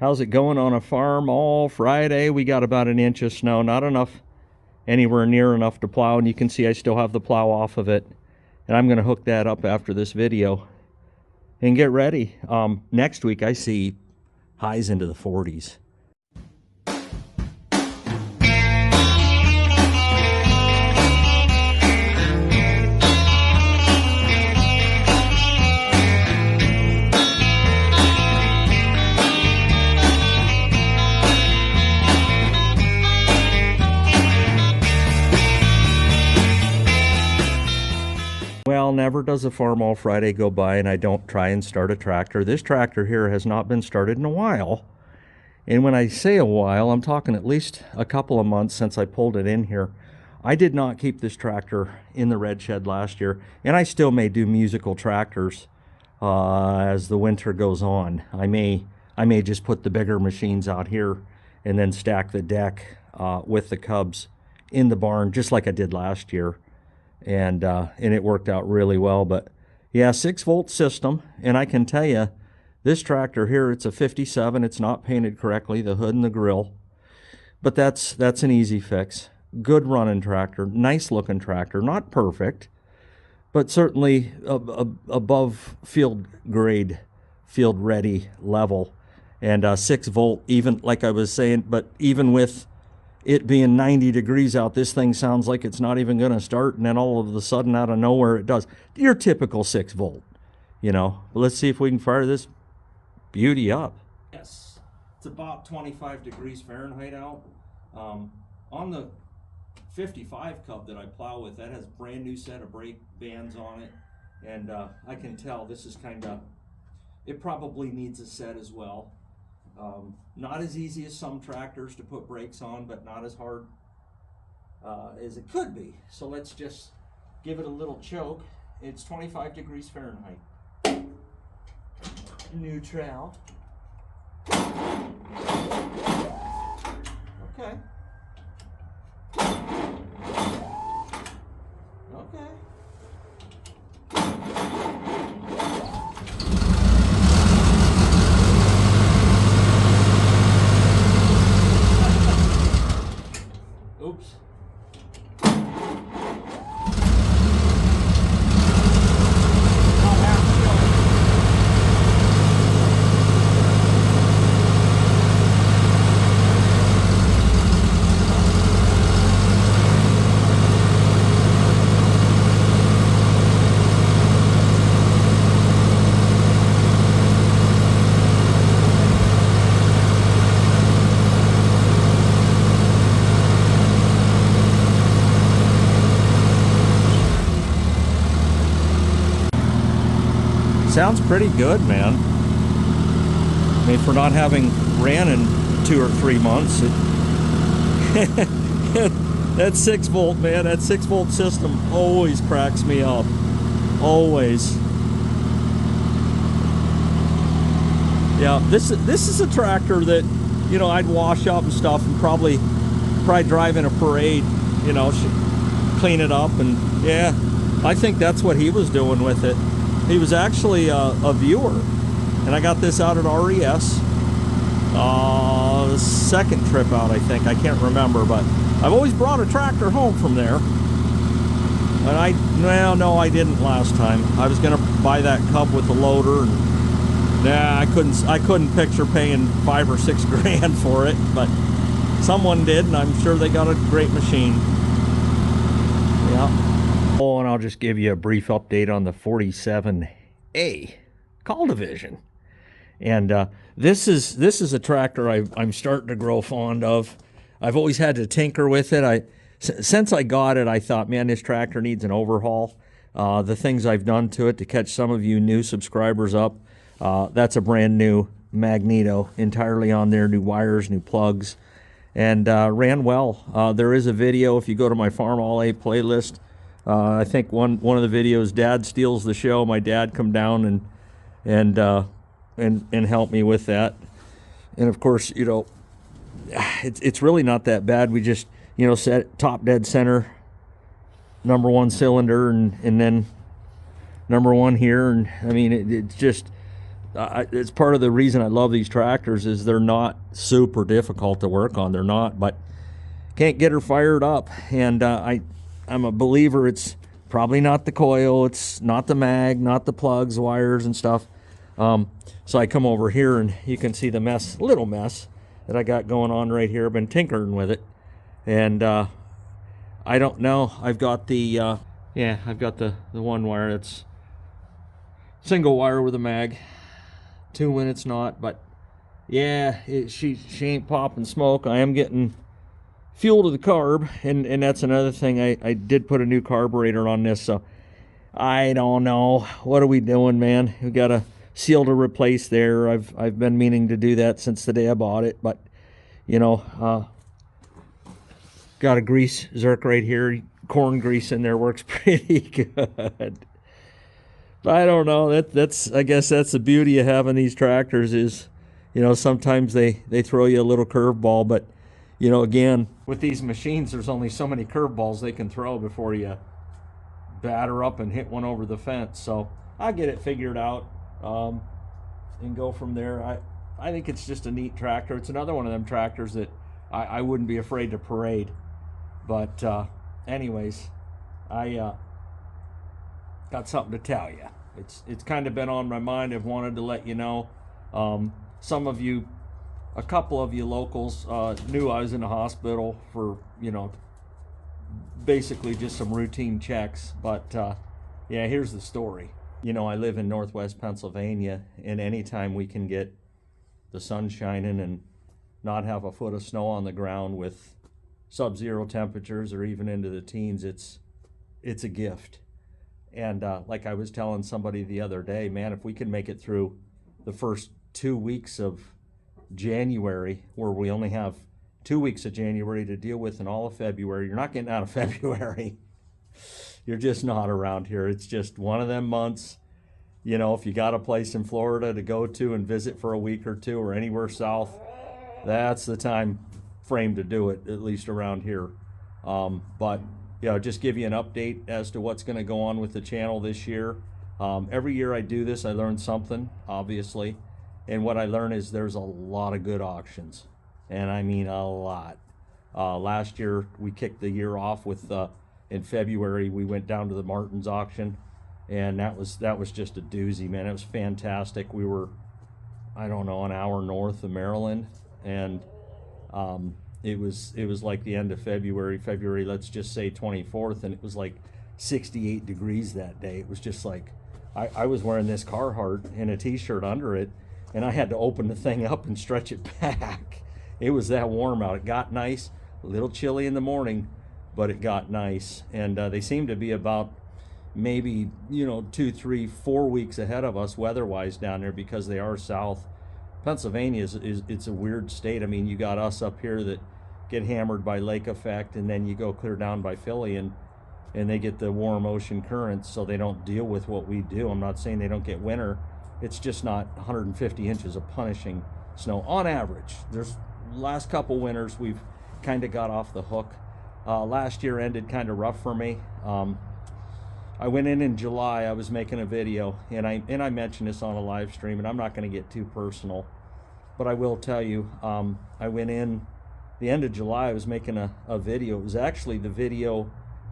How's it going on a Farmall Friday? We got about an inch of snow, not enough, anywhere near enough to plow, and you can see I still have the plow off of it. And I'm going to hook that up after this video and get ready. Next week I see highs into the 40s. Well, never does a Farmall Friday go by and I don't try and start a tractor. This tractor here has not been started in a while. And when I say a while, I'm talking at least a couple of months since I pulled it in here. I did not keep this tractor in the red shed last year, and I still may do musical tractors as the winter goes on. I may just put the bigger machines out here and then stack the deck with the cubs in the barn, just like I did last year. And it worked out really well. But yeah, 6-volt system, and I can tell you, this tractor here, it's a 57. It's not painted correctly, the hood and the grill, but that's an easy fix. Good running tractor, nice looking tractor, not perfect, but certainly above field grade, field ready level. And 6-volt, even like I was saying, but even with it being 90 degrees out, this thing sounds like it's not even going to start, and then all of a sudden out of nowhere it does. Your typical 6-volt, you know. But let's see if we can fire this beauty up. Yes, it's about 25 degrees Fahrenheit out. On the 55 cub that I plow with, that has a brand new set of brake bands on it, and I can tell this is kind of, it probably needs a set as well. Not as easy as some tractors to put brakes on, but not as hard as it could be. So let's just give it a little choke. It's 25 degrees Fahrenheit. Neutral. Okay. Okay. Oops. Sounds pretty good, man. I mean, for not having ran in 2 or 3 months, that 6-volt, man, that 6-volt system always cracks me up. Always. Yeah, this is a tractor that, you know, I'd wash up and stuff and probably drive in a parade, you know, clean it up, and yeah, I think that's what he was doing with it. He was actually a viewer, and I got this out at RES. The second trip out, I think. I can't remember, but I've always brought a tractor home from there. And no, I didn't last time. I was gonna buy that cub with the loader, and nah, I couldn't picture paying 5 or 6 grand for it, but someone did, and I'm sure they got a great machine. Yeah. Oh, and I'll just give you a brief update on the 47A call division. And this is a tractor I'm starting to grow fond of. I've always had to tinker with it. Since I got it, I thought, man, this tractor needs an overhaul. The things I've done to it to catch some of you new subscribers up, that's a brand new magneto, entirely on there, new wires, new plugs, and ran well. There is a video if you go to my Farmall A playlist. I think one of the videos, Dad Steals the Show. My dad come down and help me with that. And of course, you know, it's really not that bad. We just, you know, set top dead center, #1 cylinder, and then #1 here. And I mean, it's just It's part of the reason I love these tractors is they're not super difficult to work on. They're not, but can't get her fired up. And I'm a believer it's probably not the coil, it's not the mag, not the plugs, wires, and stuff. So I come over here and you can see the little mess that I got going on right here. I've been tinkering with it, and I don't know. I've got the I've got the one wire that's single wire with a mag, two when it's not. But yeah, she ain't popping smoke. I am getting fuel to the carb, and that's another thing. I did put a new carburetor on this, so I don't know. What are we doing, man? We got a seal to replace there. I've been meaning to do that since the day I bought it, but you know, got a grease zerk right here. Corn grease in there works pretty good. But I don't know. That's I guess that's the beauty of having these tractors is, you know, sometimes they throw you a little curveball, but you know, again, with these machines, there's only so many curveballs they can throw before you batter up and hit one over the fence. So I get it figured out, and go from there. I think it's just a neat tractor. It's another one of them tractors that I wouldn't be afraid to parade. But anyways, I got something to tell you. It's kind of been on my mind. I've wanted to let you know. Some of you, a couple of you locals, knew I was in the hospital for, you know, basically just some routine checks. But yeah, here's the story. You know, I live in Northwest Pennsylvania, and anytime we can get the sun shining and not have a foot of snow on the ground with sub-zero temperatures or even into the teens, it's a gift. And like I was telling somebody the other day, man, if we can make it through the first 2 weeks of January, where we only have 2 weeks of January to deal with and all of February, you're not getting out of February. You're just not around here. It's just one of them months. You know, if you got a place in Florida to go to and visit for a week or two or anywhere south, that's the time frame to do it, at least around here. But you know, just give you an update as to what's going to go on with the channel this year. Every year I do this, I learn something, obviously. And what I learn is there's a lot of good auctions. And I mean a lot. Last year we kicked the year off with in February we went down to the Martin's auction, and that was just a doozy, man. It was fantastic. We were, I don't know, an hour north of Maryland, and it was like the end of February, let's just say 24th, and it was like 68 degrees that day. It was just like I was wearing this Carhartt and a t-shirt under it, and I had to open the thing up and stretch it back. It was that warm out. It got nice, a little chilly in the morning, but it got nice. And they seem to be about maybe, you know, 2, 3, 4 weeks ahead of us weather-wise down there, because they are south. Pennsylvania it's a weird state. I mean, you got us up here that get hammered by lake effect, and then you go clear down by Philly, and they get the warm ocean currents, so they don't deal with what we do. I'm not saying they don't get winter. It's just not 150 inches of punishing snow on average. There's last couple winters we've kind of got off the hook. Last year ended kind of rough for me. I went in July. I was making a video, and I mentioned this on a live stream, and I'm not going to get too personal, but I will tell you, I went in the end of July. I was making a video. It was actually the video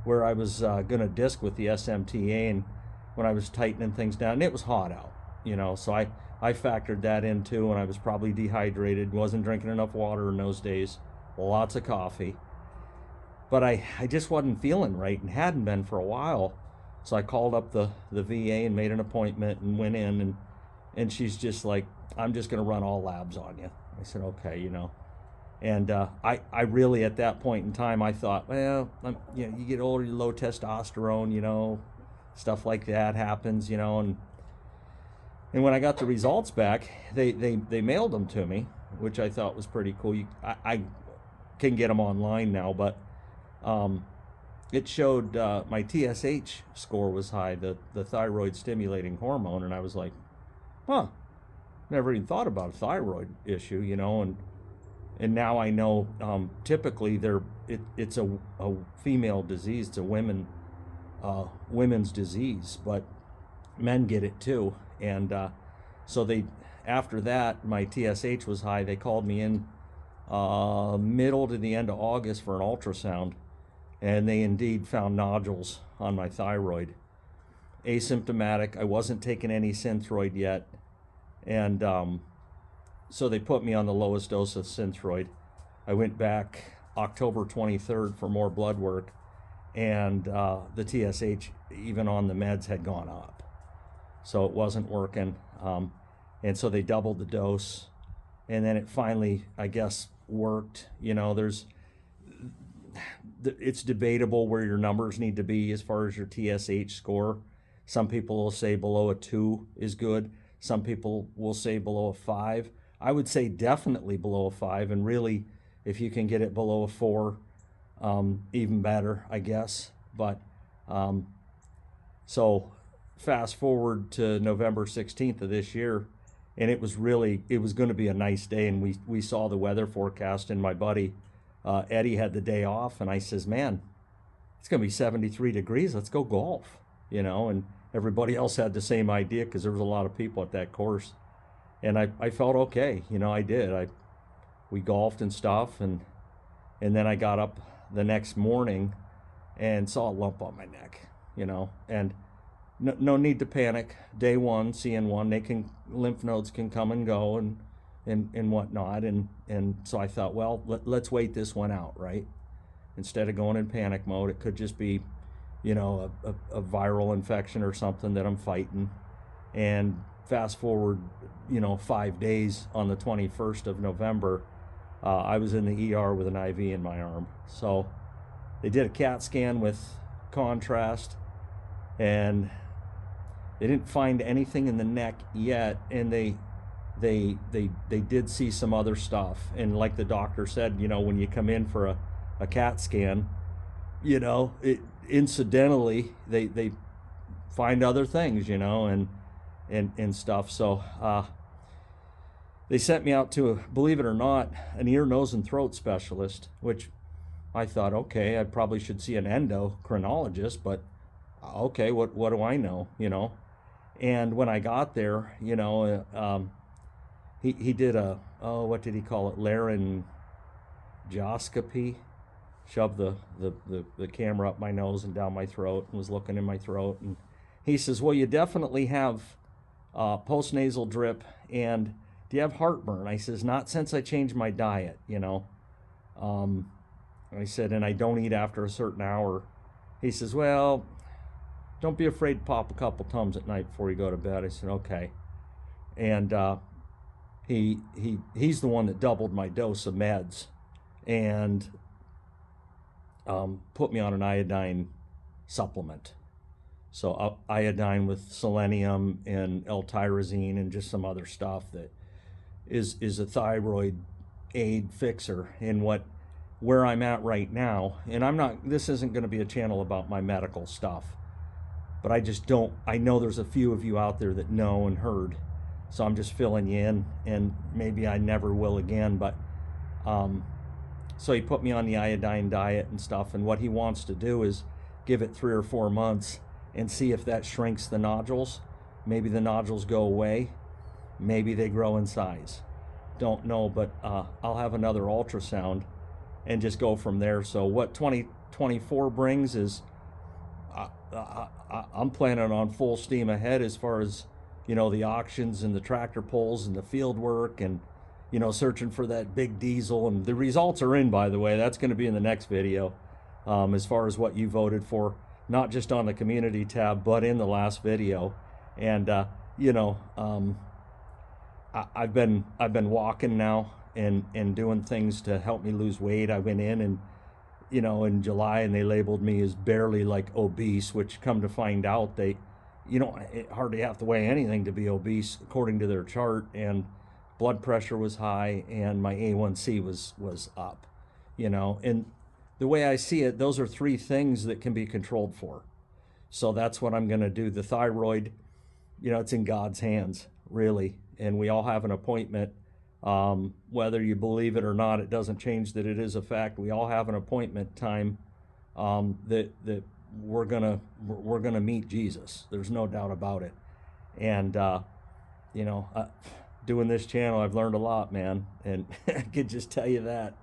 where I was going to disc with the SMTA, and when I was tightening things down, and it was hot out, you know, so I factored that in too, and I was probably dehydrated, wasn't drinking enough water in those days, lots of coffee, but I just wasn't feeling right and hadn't been for a while. So I called up the VA and made an appointment and went in, and she's just like, I'm just going to run all labs on you. I said, okay, you know. And I really, at that point in time, I thought, well, you know, you get older, you low testosterone, you know, stuff like that happens, you know. And when I got the results back, they mailed them to me, which I thought was pretty cool. I can get them online now, but it showed my TSH score was high, the thyroid stimulating hormone, and I was like, huh, never even thought about a thyroid issue, you know. And now I know typically it's a female disease. It's a women's disease, but men get it too. And So after that, my TSH was high. They called me in middle to the end of August for an ultrasound, and they indeed found nodules on my thyroid. Asymptomatic. I wasn't taking any Synthroid yet, and so they put me on the lowest dose of Synthroid. I went back October 23rd for more blood work, and the TSH, even on the meds, had gone up. So it wasn't working. And so they doubled the dose, and then it finally, I guess, worked. You know, it's debatable where your numbers need to be as far as your TSH score. Some people will say below a 2 is good. Some people will say below a 5. I would say definitely below a 5, and really, if you can get it below a 4, even better, I guess. But so fast forward to November 16th of this year, and it was going to be a nice day, and we saw the weather forecast, and my buddy Eddie had the day off, and I says, man, it's going to be 73 degrees. Let's go golf, you know. And everybody else had the same idea because there was a lot of people at that course. And I felt okay, you know. I did. We golfed and stuff, and then I got up the next morning and saw a lump on my neck, you know. And no need to panic. Day one, CN1, lymph nodes can come and go and whatnot. And so I thought, well, let's wait this one out, right? Instead of going in panic mode, it could just be, you know, a viral infection or something that I'm fighting. And fast forward, you know, 5 days, on the 21st of November, I was in the ER with an IV in my arm. So they did a CAT scan with contrast, and they didn't find anything in the neck yet, and they did see some other stuff. And like the doctor said, you know, when you come in for a CAT scan, you know, incidentally they find other things, you know, and stuff. So they sent me out to, believe it or not, an ear, nose, and throat specialist, which I thought, okay, I probably should see an endocrinologist, but okay, what do I know, you know? And when I got there, you know, he did what did he call it? Laryngoscopy. Shoved the camera up my nose and down my throat and was looking in my throat. And he says, well, you definitely have postnasal drip, and do you have heartburn? I says, not since I changed my diet, you know. I said, and I don't eat after a certain hour. He says, well, don't be afraid to pop a couple Tums at night before you go to bed. I said, okay. And he's the one that doubled my dose of meds and put me on an iodine supplement. So iodine with selenium and L-tyrosine and just some other stuff that is a thyroid aid fixer. And where I'm at right now, and this isn't going to be a channel about my medical stuff, but I know there's a few of you out there that know and heard, so I'm just filling you in, and maybe I never will again. But so he put me on the iodine diet and stuff, and what he wants to do is give it 3 or 4 months and see if that shrinks the nodules. Maybe the nodules go away, maybe they grow in size. Don't know, but I'll have another ultrasound and just go from there. So what 2024 brings is I'm planning on full steam ahead as far as, you know, the auctions and the tractor pulls and the field work, and, you know, searching for that big diesel. And the results are in, by the way. That's going to be in the next video, as far as what you voted for, not just on the community tab, but in the last video. And you know, I've been walking now and doing things to help me lose weight. I went in and, you know, in July, and they labeled me as barely like obese, which, come to find out, you don't hardly have to weigh anything to be obese according to their chart. And blood pressure was high, and my A1C was up, you know. And the way I see it, those are 3 things that can be controlled for. So that's what I'm going to do. The thyroid, you know, it's in God's hands, really. And we all have an appointment. Whether you believe it or not, it doesn't change that it is a fact. We all have an appointment time that we're gonna meet Jesus. There's no doubt about it. And doing this channel, I've learned a lot, man. And I could just tell you that.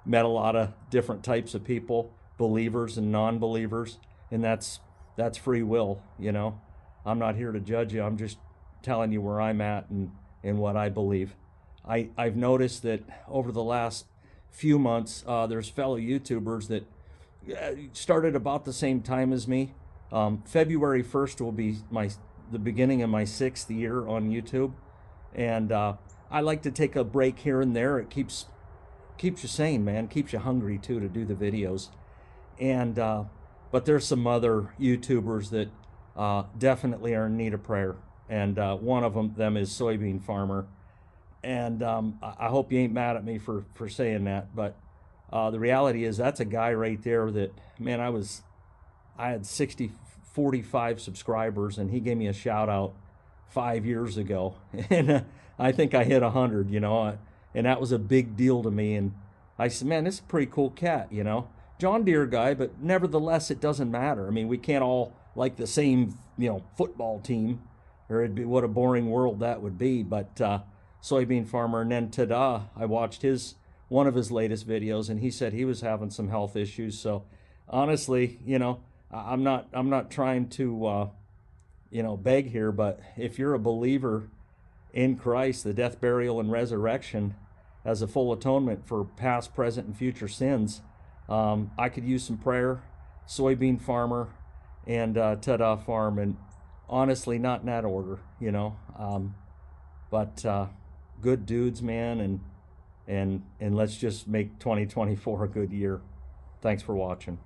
Met a lot of different types of people, believers and non-believers, and that's free will. I'm not here to judge you. I'm just telling you where I'm at and what I believe. I've noticed that over the last few months, there's fellow YouTubers that started about the same time as me. February 1st will be the beginning of my 6th year on YouTube, and I like to take a break here and there. It keeps you sane, man. Keeps you hungry too to do the videos. And but there's some other YouTubers that definitely are in need of prayer, and one of them is Soybean Farmer. And I hope you ain't mad at me for saying that, but the reality is that's a guy right there that, man, I had 45 subscribers, and he gave me a shout out 5 years ago, and I think I hit 100, and that was a big deal to me. And I said, man, this is a pretty cool cat, John Deere guy, but nevertheless, it doesn't matter. I mean, we can't all like the same, football team, or it'd be, what a boring world that would be. But Soybean Farmer, and then ta-da, I watched one of his latest videos, and he said he was having some health issues. So honestly, I'm not trying to beg here, but if you're a believer in Christ, the death, burial, and resurrection as a full atonement for past, present, and future sins, I could use some prayer. Soybean Farmer and Ta-Da Farm, and honestly, not in that order, but good dudes, man, and let's just make 2024 a good year. Thanks for watching.